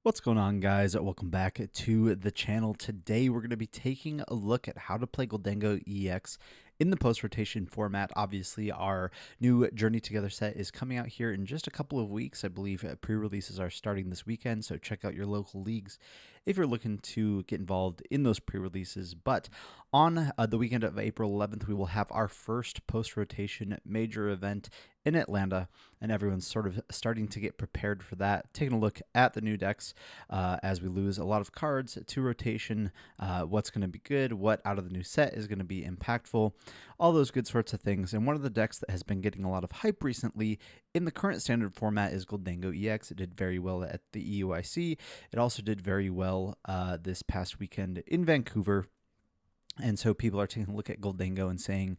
What's going on, guys? Welcome back to the channel. Today we're going to be taking a look at how to play Gholdengo EX in the post-rotation format. Obviously, our new Journey Together set is coming out here in just a couple of weeks. I believe pre-releases are starting this weekend, so check out your local leagues if you're looking to get involved in those pre-releases. But on the weekend of April 11th, we will have our first post-rotation major event in Atlanta, and everyone's sort of starting to get prepared for that. Taking a look at the new decks as we lose a lot of cards to rotation, what's going to be good, what out of the new set is going to be impactful, all those good sorts of things. And one of the decks that has been getting a lot of hype recently in the current standard format is Gholdengo EX. It did very well at the EUIC. It also did very well this past weekend in Vancouver. And so people are taking a look at Gholdengo and saying,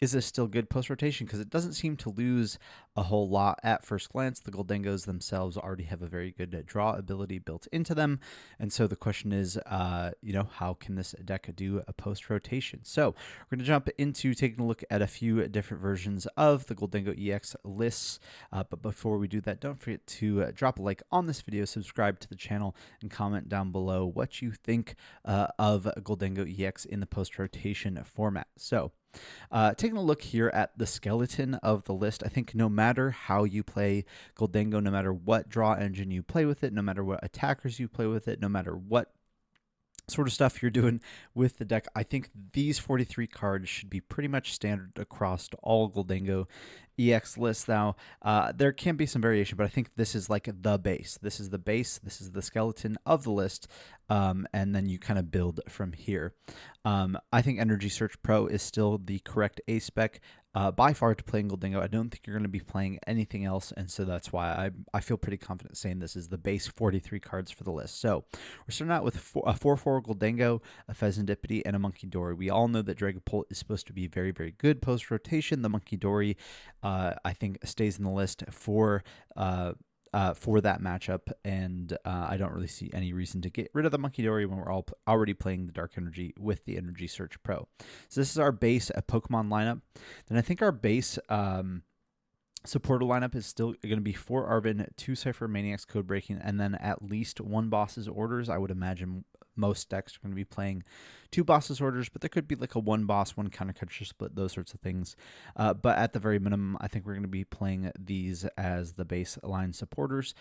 is this still good post-rotation? Because it doesn't seem to lose a whole lot at first glance. The Gholdengos themselves already have a very good draw ability built into them. And so the question is, how can this deck do a post-rotation? So we're going to jump into taking a look at a few different versions of the Gholdengo EX lists. But before we do that, don't forget to drop a like on this video, subscribe to the channel, and comment down below what you think of Gholdengo EX in the post-rotation format. So taking a look here at the skeleton of the list, I think no matter how you play Gholdengo, no matter what draw engine you play with it, no matter what attackers you play with it, no matter what sort of stuff you're doing with the deck, I think these 43 cards should be pretty much standard across all Gholdengo EX lists. Now, there can be some variation, but I think this is like the base. This is the base. This is the skeleton of the list, and then you kind of build from here. I think Energy Search Pro is still the correct A spec by far to play in Gholdengo. I don't think you're going to be playing anything else, and so that's why I feel pretty confident saying this is the base 43 cards for the list. So we're starting out with a 4/4 Gholdengo, a Pheasantipede, and a Monkey Dory. We all know that Dragapult is supposed to be very, very good post-rotation. The Monkey Dory, I think, stays in the list for that matchup, and I don't really see any reason to get rid of the Monkey Dory when we're all already playing the Dark Energy with the Energy Search Pro. So this is our base Pokemon lineup. Then I think our base supporter lineup is still going to be 4 Arven, 2 Cypher Maniacs code breaking, and then at least 1 Boss's Orders. I would imagine most decks are going to be playing 2 Boss's Orders, but there could be like a 1 Boss, 1 Counterculture split, those sorts of things. But at the very minimum, I think we're going to be playing these as the baseline supporters.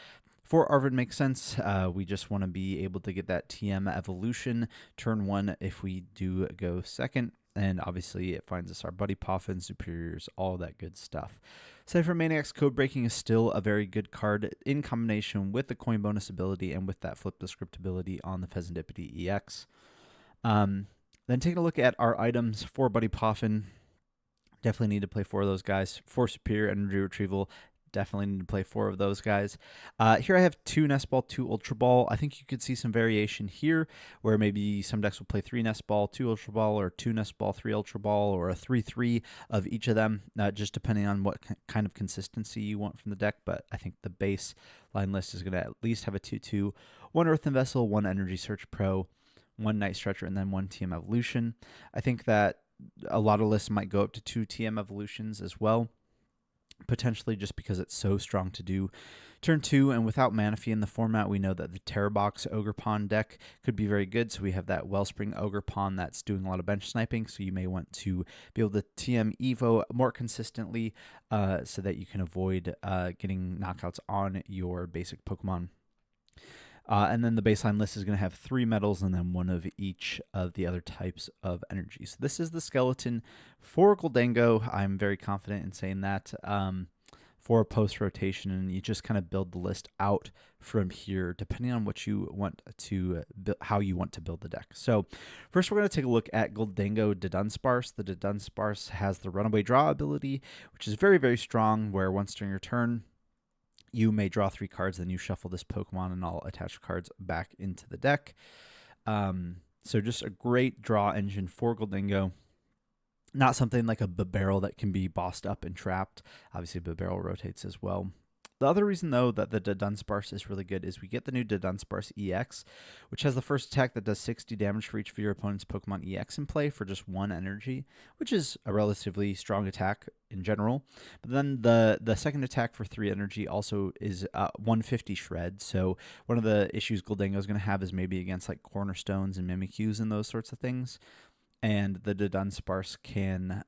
4 Arven makes sense. We just want to be able to get that TM evolution turn 1 if we do go second. And obviously, it finds us our Buddy Poffin, Superiors, all that good stuff. Cypher Maniac's Code Breaking is still a very good card in combination with the Coin Bonus ability and with that Flip the Script ability on the Pheasantipede EX. Then taking a look at our items for Buddy Poffin. Definitely need to play 4 of those guys. 4 Superior Energy Retrieval. Definitely need to play 4 of those guys. Here I have 2 Nest Ball, 2 Ultra Ball. I think you could see some variation here where maybe some decks will play 3 Nest Ball, 2 Ultra Ball, or 2 Nest Ball, 3 Ultra Ball, or a 3-3 of each of them, just depending on what kind of consistency you want from the deck. But I think the base line list is going to at least have a 2-2, 1 Earthen Vessel, 1 Energy Search Pro, 1 Night Stretcher, and then 1 TM Evolution. I think that a lot of lists might go up to 2 TM Evolutions as well, potentially just because it's so strong to do turn 2, and without Manaphy in the format, we know that the Terrorbox Ogerpon deck could be very good. So we have that Wellspring Ogerpon that's doing a lot of bench sniping, so you may want to be able to TM Evo more consistently so that you can avoid getting knockouts on your basic Pokemon. And then the baseline list is going to have 3 metals and then 1 of each of the other types of energy. So this is the skeleton for Gholdengo. I'm very confident in saying that for post-rotation, and you just kind of build the list out from here depending on what you want to how you want to build the deck. So first we're going to take a look at Gholdengo Dudunsparce. The Dudunsparce has the Runaway Draw ability, which is very, very strong, where once during your turn, you may draw 3 cards, then you shuffle this Pokemon and all attached cards back into the deck. So just a great draw engine for Gholdengo. Not something like a Bibarel that can be bossed up and trapped. Obviously, Bibarel rotates as well. The other reason, though, that the Dunsparce is really good is we get the new Dunsparce EX, which has the first attack that does 60 damage for each of your opponent's Pokemon EX in play for just 1 energy, which is a relatively strong attack in general. But then the second attack for 3 energy also is 150 Shred. So one of the issues Gholdengo is going to have is maybe against like Cornerstones and Mimikyus and those sorts of things. And the Dunsparce can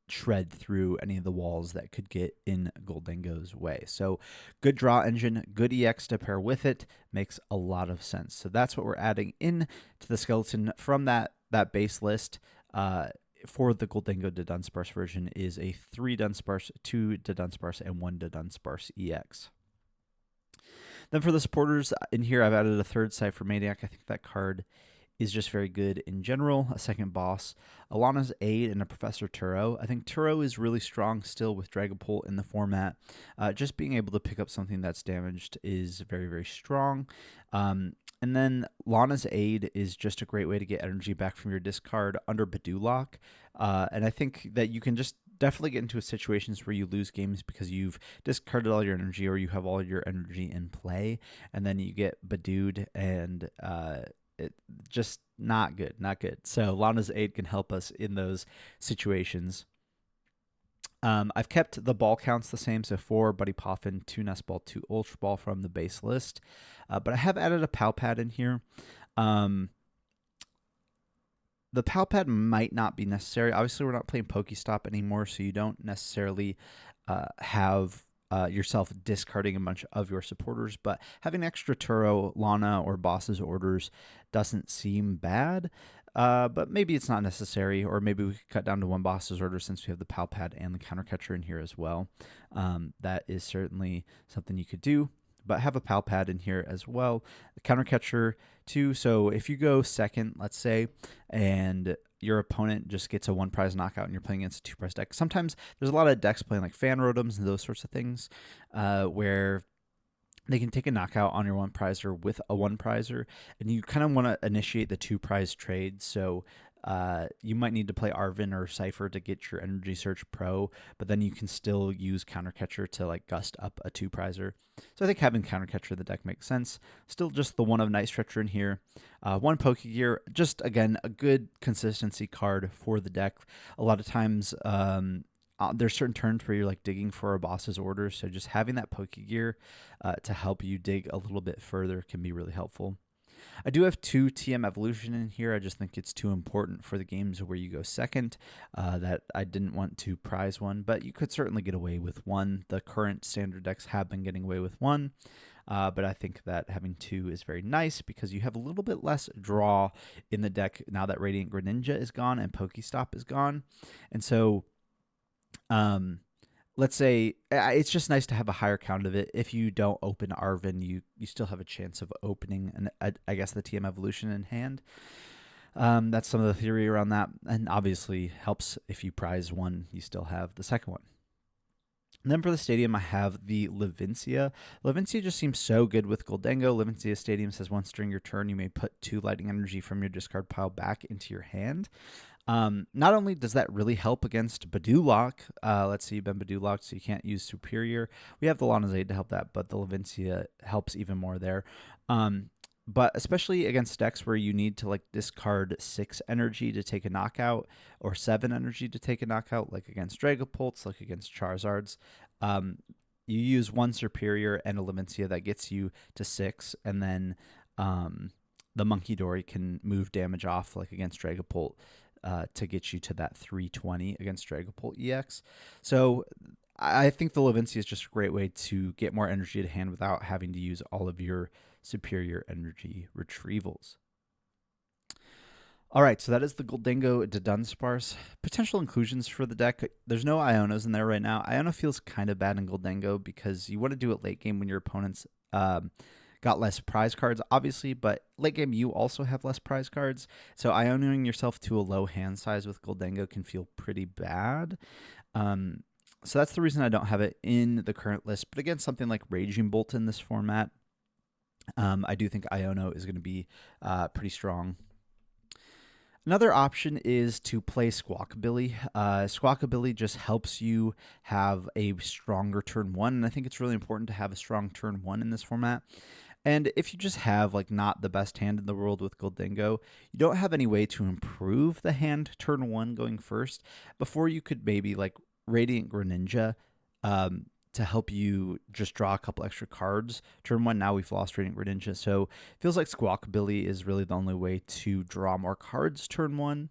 shred through any of the walls that could get in Gholdengo's way. So good draw engine, good EX to pair with it, makes a lot of sense. So that's what we're adding in to the skeleton from that base list. For the Gholdengo Dunsparce version is a 3 Dunsparce, 2 Dunsparce, and 1 Dunsparce EX. Then for the supporters in here, I've added a 3rd Cypher Maniac. I think that card is just very good in general. A 2nd boss, Alana's Aid, and a Professor Turo. I think Turo is really strong still with Dragapult in the format. Just being able to pick up something that's damaged is very, very strong. And then Lana's Aid is just a great way to get energy back from your discard under Badulok. And I think that you can just definitely get into situations where you lose games because you've discarded all your energy or you have all your energy in play, and then you get Badooed and it just not good. So Lana's Aid can help us in those situations. I've kept the ball counts the same, so 4 Buddy Poffin, 2 Nest Ball, 2 Ultra Ball from the base list. But I have added a Pal Pad in here. The Pal Pad might not be necessary. Obviously, we're not playing Pokestop anymore, so you don't necessarily have yourself discarding a bunch of your supporters, but having extra Turo, Lana, or Boss's orders doesn't seem bad. But maybe it's not necessary, or maybe we could cut down to 1 Boss's order since we have the Pal Pad and the Counter Catcher in here as well. That is certainly something you could do, but have a Pal Pad in here as well. The Counter Catcher too, so if you go second, let's say, and your opponent just gets a 1 prize knockout and you're playing against a 2 prize deck. Sometimes there's a lot of decks playing like Fan Rotoms and those sorts of things where they can take a knockout on your 1 prizer with a 1 prizer, and you kind of want to initiate the 2 prize trade. So you might need to play Arven or Cypher to get your Energy Search Pro, but then you can still use Counter Catcher to like gust up a 2 prizer. So I think having Counter Catcher in the deck makes sense. Still just the 1 of Night Stretcher in here. 1 Pokegear, just again a good consistency card for the deck. A lot of times there's certain turns where you're like digging for a boss's orders, so just having that Pokegear to help you dig a little bit further can be really helpful. I do have 2 TM Evolution in here. I just think it's too important for the games where you go second that I didn't want to prize 1, but you could certainly get away with 1. The current standard decks have been getting away with 1, but I think that having 2 is very nice because you have a little bit less draw in the deck now that Radiant Greninja is gone and Pokestop is gone. And so let's say it's just nice to have a higher count of it. If you don't open Arven, you still have a chance of opening, I guess, the TM Evolution in hand. That's some of the theory around that, and obviously helps if you prize 1, you still have the second one. And then for the stadium, I have the Levincia. Levincia just seems so good with Gholdengo. Levincia Stadium says once during your turn, you may put 2 lightning energy from your discard pile back into your hand. Not only does that really help against Badulok, let's say you've been Badulok, so you can't use Superior. We have the Lana's Aid to help that, but the Levincia helps even more there. But especially against decks where you need to like discard 6 energy to take a knockout or 7 energy to take a knockout, like against Dragapults, like against Charizards, you use 1 Superior and a Levincia that gets you to 6, and then the Monkey Dory can move damage off, like against Dragapult, to get you to that 320 against Dragapult EX. So I think the Levincia is just a great way to get more energy to hand without having to use all of your superior energy retrievals. All right, so that is the Gholdengo Dunsparce. Potential inclusions for the deck. There's no Ionos in there right now. Iono feels kind of bad in Gholdengo because you want to do it late game when your opponent's got less prize cards, obviously, but late game you also have less prize cards. So Ionoing yourself to a low hand size with Gholdengo can feel pretty bad. So that's the reason I don't have it in the current list. But again, something like Raging Bolt in this format, I do think Iono is going to be pretty strong. Another option is to play Squawkabilly. Squawkabilly just helps you have a stronger turn one, and I think it's really important to have a strong turn one in this format. And if you just have like not the best hand in the world with Gholdengo, you don't have any way to improve the hand turn one going first before you could maybe like Radiant Greninja to help you just draw a couple extra cards. Turn one, now we've lost Radiant Greninja, so it feels like Squawkabilly is really the only way to draw more cards turn one.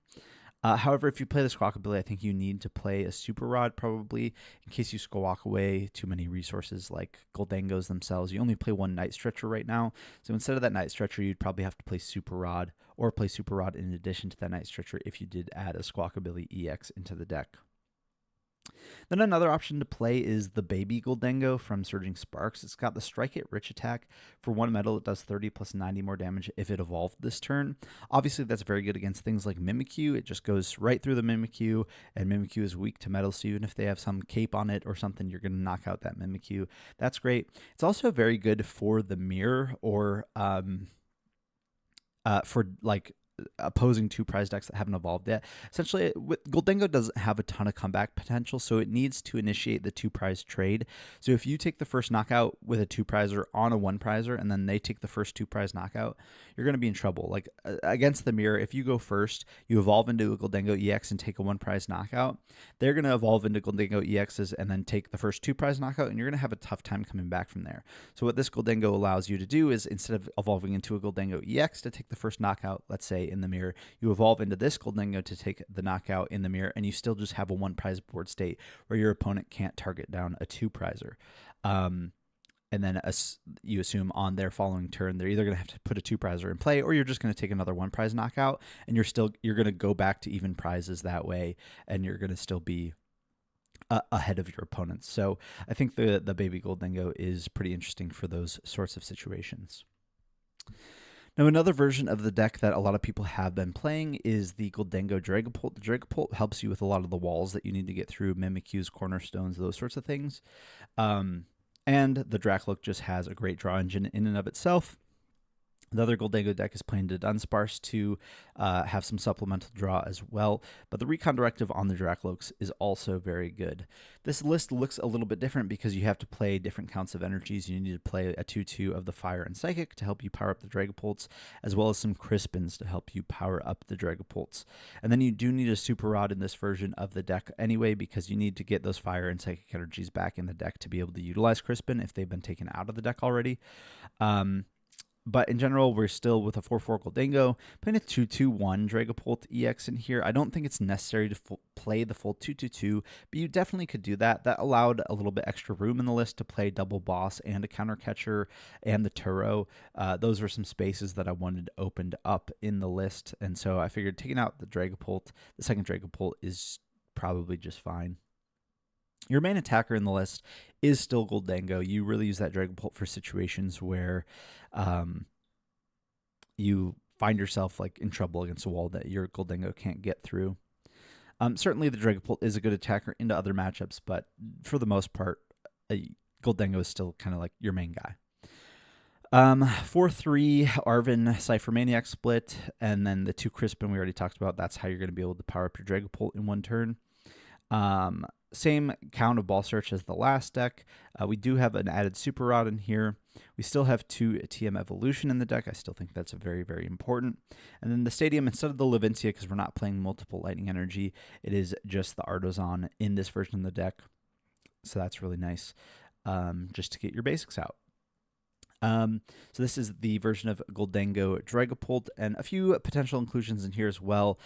However, if you play the Squawkabilly, I think you need to play a Super Rod probably in case you squawk away too many resources like Gholdengos themselves. You only play one Night Stretcher right now, so instead of that Night Stretcher, you'd probably have to play Super Rod or play Super Rod in addition to that Night Stretcher if you did add a Squawkabilly EX into the deck. Then another option to play is the Baby Gholdengo from Surging Sparks. It's got the Strike It Rich attack. For 1 metal, it does 30 plus 90 more damage if it evolved this turn. Obviously, that's very good against things like Mimikyu. It just goes right through the Mimikyu, and Mimikyu is weak to metal, so even if they have some cape on it or something, you're going to knock out that Mimikyu. That's great. It's also very good for the mirror or for like opposing two prize decks that haven't evolved yet. Essentially, Gholdengo doesn't have a ton of comeback potential, so it needs to initiate the two prize trade. So if you take the first knockout with a two prizer on a one prizer, and then they take the first two prize knockout, you're going to be in trouble. Like against the mirror, if you go first, you evolve into a Gholdengo EX and take a one prize knockout, they're going to evolve into Gholdengo EXs and then take the first two prize knockout, and you're going to have a tough time coming back from there. So what this Gholdengo allows you to do is instead of evolving into a Gholdengo EX to take the first knockout, let's say in the mirror, you evolve into this Gholdengo to take the knockout in the mirror, and you still just have a one prize board state where your opponent can't target down a two prizer. And then you assume on their following turn, they're either going to have to put a two prizer in play, or you're just going to take another one prize knockout, and you're going to go back to even prizes that way, and you're going to still be ahead of your opponents. So I think the Baby Gholdengo is pretty interesting for those sorts of situations. Now, another version of the deck that a lot of people have been playing is the Gholdengo Dragapult. The Dragapult helps you with a lot of the walls that you need to get through, Mimikyus, Cornerstones, those sorts of things. And the Dracloak just has a great draw engine in and of itself. The other Gholdengo deck is playing to Dunsparce to have some supplemental draw as well, but the Recon Directive on the Dracloaks is also very good. This list looks a little bit different because you have to play different counts of energies. You need to play a 2/2 of the Fire and Psychic to help you power up the Dragapults, as well as some Crispins to help you power up the Dragapults. And then you do need a Super Rod in this version of the deck anyway, because you need to get those Fire and Psychic energies back in the deck to be able to utilize Crispin if they've been taken out of the deck already. But in general, we're still with a 4/4 Gholdengo, playing a 2/2/1 Dragapult EX in here. I don't think it's necessary to play the full 2/2/2, but you definitely could do that. That allowed a little bit extra room in the list to play double boss and a counter catcher and the Turo. Those were some spaces that I wanted opened up in the list, and so I figured taking out the Dragapult, the second Dragapult, is probably just fine. Your main attacker in the list is still Gholdengo. You really use that Dragapult for situations where you find yourself like in trouble against a wall that your Gholdengo can't get through. Certainly the Dragapult is a good attacker into other matchups, but for the most part, Gholdengo is still kind of like your main guy. 4/3 Arven Cypher Maniac split, and then the two Crispin we already talked about. That's how you're going to be able to power up your Dragapult in one turn. Same count of Ball Search as the last deck. We do have an added Super Rod in here. We still have 2 TM Evolution in the deck. I still think that's very, very important. And then the Stadium, instead of the Levincia, because we're not playing multiple Lightning Energy, it is just the Artozan in this version of the deck. So that's really nice, just to get your basics out. So this is the version of Gholdengo Dragapult, and a few potential inclusions in here as well.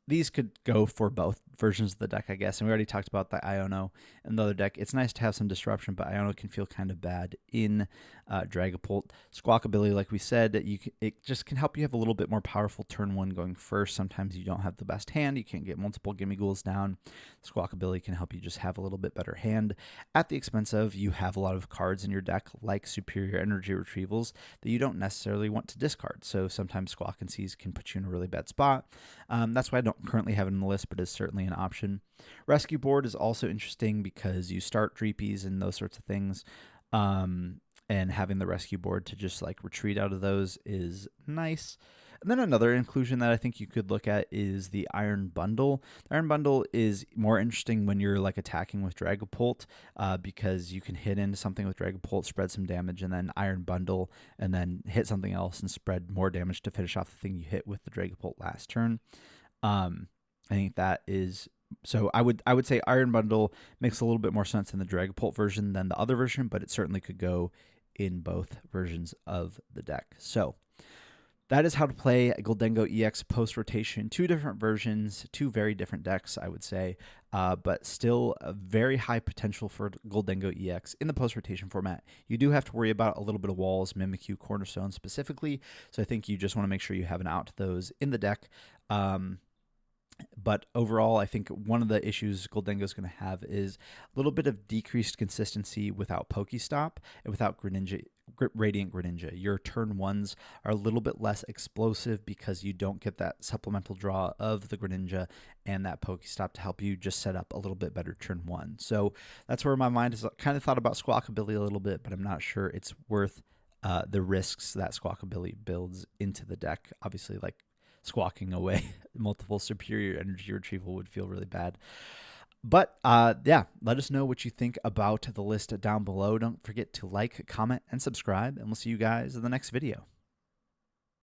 These could go for both versions of the deck, I guess. And we already talked about the Iono and the other deck. It's nice to have some disruption, but Iono can feel kind of bad in Dragapult. Squawkabilly, like we said, it just can help you have a little bit more powerful turn one going first. Sometimes you don't have the best hand. You can't get multiple Gimme Ghouls down. Squawkabilly can help you just have a little bit better hand at the expense of you have a lot of cards in your deck like Superior Energy Retrievals that you don't necessarily want to discard. So sometimes Squawk and Seize can put you in a really bad spot. That's why I don't currently have it on the list, but is certainly an option. Rescue Board is also interesting because you start Dreepies and those sorts of things, and having the Rescue Board to just like retreat out of those is nice. And then another inclusion that I think you could look at is the Iron Bundle. The Iron Bundle is more interesting when you're like attacking with Dragapult, because you can hit into something with Dragapult, spread some damage, and then Iron Bundle, and then hit something else and spread more damage to finish off the thing you hit with the Dragapult last turn. I think that is so. I would say Iron Bundle makes a little bit more sense in the Dragapult version than the other version, but it certainly could go in both versions of the deck. So that is how to play Gholdengo EX post rotation. Two different versions, two very different decks, I would say, but still a very high potential for Gholdengo EX in the post rotation format. You do have to worry about a little bit of walls, Mimikyu, Cornerstone specifically, so I think you just want to make sure you have an out to those in the deck. But overall, I think one of the issues Gholdengo is going to have is a little bit of decreased consistency without Pokestop and without Radiant Greninja. Your turn ones are a little bit less explosive because you don't get that supplemental draw of the Greninja and that Pokestop to help you just set up a little bit better turn one. So that's where my mind has kind of thought about Squawkabilly a little bit, but I'm not sure it's worth the risks that Squawkabilly builds into the deck. Obviously, like squawking away multiple superior energy retrieval would feel really bad. But yeah, let us know what you think about the list down below. Don't forget to like, comment, and subscribe, and we'll see you guys in the next video.